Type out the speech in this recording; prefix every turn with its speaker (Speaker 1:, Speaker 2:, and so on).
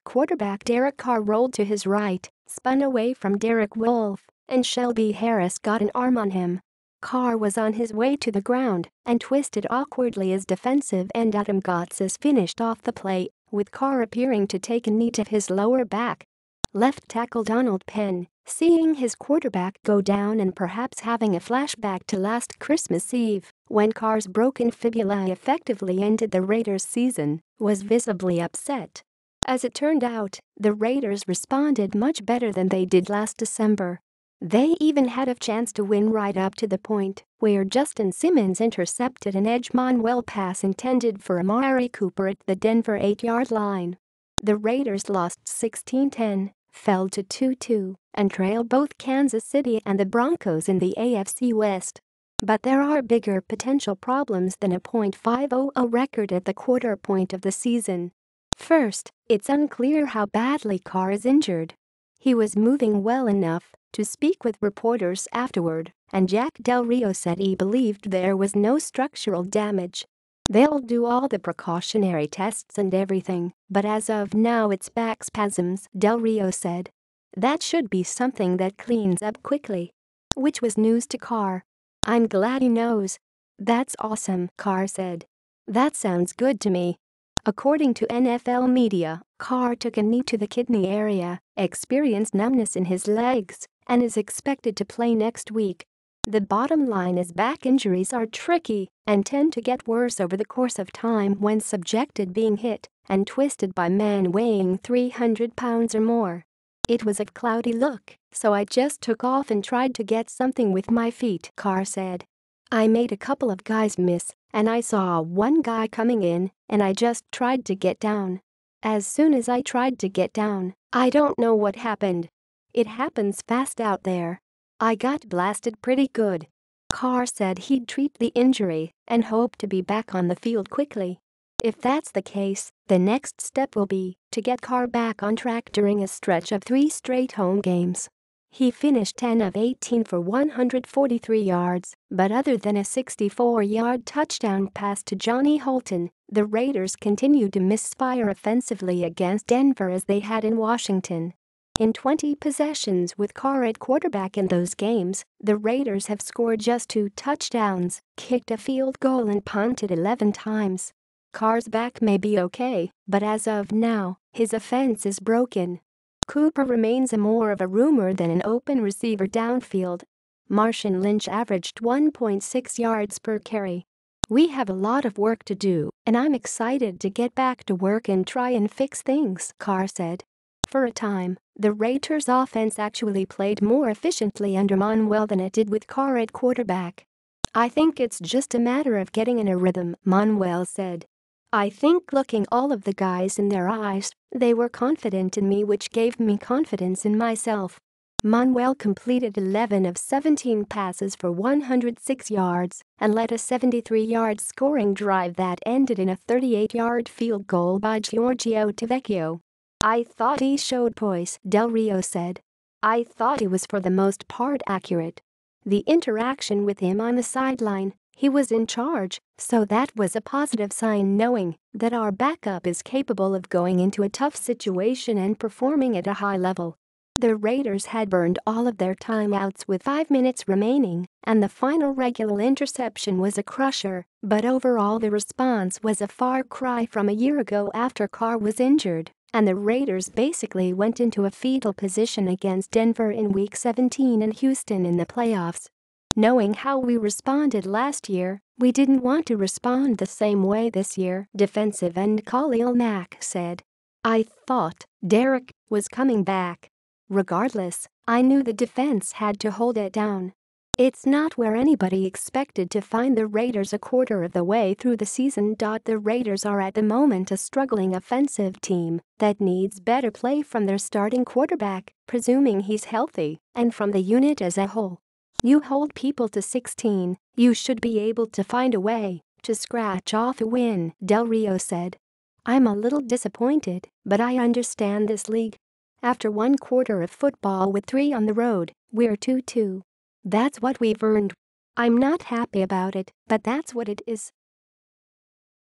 Speaker 1: Quarterback Derek Carr rolled to his right, spun away from Derek Wolfe, and Shelby Harris got an arm on him. Carr was on his way to the ground and twisted awkwardly as defensive end Adam Gotsis finished off the play, with Carr appearing to take a knee to his lower back. Left tackle Donald Penn, seeing his quarterback go down and perhaps having a flashback to last Christmas Eve, when Carr's broken fibula effectively ended the Raiders' season, was visibly upset. As it turned out, the Raiders responded much better than they did last December. They even had a chance to win right up to the point where Justin Simmons intercepted an edge Manuel pass intended for Amari Cooper at the Denver 8-yard line. The Raiders lost 16-10, fell to 2-2, and trailed both Kansas City and the Broncos in the AFC West. But there are bigger potential problems than a .500 record at the quarter point of the season. First, it's unclear how badly Carr is injured. He was moving well enough to speak with reporters afterward, and Jack Del Rio said he believed there was no structural damage. They'll do all the precautionary tests and everything, but as of now it's back spasms, Del Rio said. That should be something that cleans up quickly. Which was news to Carr. I'm glad he knows. That's awesome, Carr said. That sounds good to me. According to NFL media, Carr took a knee to the kidney area, experienced numbness in his legs, and is expected to play next week. The bottom line is back injuries are tricky and tend to get worse over the course of time when subjected being hit and twisted by men weighing 300 pounds or more. It was a cloudy look, so I just took off and tried to get something with my feet, Carr said. I made a couple of guys miss, and I saw one guy coming in, and I just tried to get down. As soon as I tried to get down, I don't know what happened. It happens fast out there. I got blasted pretty good. Carr said he'd treat the injury and hoped to be back on the field quickly. If that's the case, the next step will be to get Carr back on track during a stretch of 3 straight home games. He finished 10 of 18 for 143 yards, but other than a 64-yard touchdown pass to Johnny Holton, the Raiders continued to misfire offensively against Denver as they had in Washington. In 20 possessions with Carr at quarterback in those games, the Raiders have scored just 2 touchdowns, kicked a field goal and punted 11 times. Carr's back may be okay, but as of now, his offense is broken. Cooper remains more of a rumor than an open receiver downfield. Marshawn Lynch averaged 1.6 yards per carry. We have a lot of work to do, and I'm excited to get back to work and try and fix things, Carr said. For a time, the Raiders' offense actually played more efficiently under Manuel than it did with Carr at quarterback. I think it's just a matter of getting in a rhythm, Manuel said. I think looking all of the guys in their eyes, they were confident in me, which gave me confidence in myself. Manuel completed 11 of 17 passes for 106 yards and led a 73-yard scoring drive that ended in a 38-yard field goal by Giorgio Tavecchio. I thought he showed poise, Del Rio said. I thought he was for the most part accurate. The interaction with him on the sideline, he was in charge, so that was a positive sign, knowing that our backup is capable of going into a tough situation and performing at a high level. The Raiders had burned all of their timeouts with 5 minutes remaining, and the final regular interception was a crusher, but overall the response was a far cry from a year ago after Carr was injured, and the Raiders basically went into a fetal position against Denver in Week 17 and Houston in the playoffs. Knowing how we responded last year, we didn't want to respond the same way this year, defensive end Khalil Mack said. I thought Derek was coming back. Regardless, I knew the defense had to hold it down. It's not where anybody expected to find the Raiders a quarter of the way through the season. The Raiders are at the moment a struggling offensive team that needs better play from their starting quarterback, presuming he's healthy, and from the unit as a whole. You hold people to 16, you should be able to find a way to scratch off a win, Del Rio said. I'm a little disappointed, but I understand this league. After 1 quarter of football with 3 on the road, we're 2-2. That's what we've earned. I'm not happy about it, but that's what it is.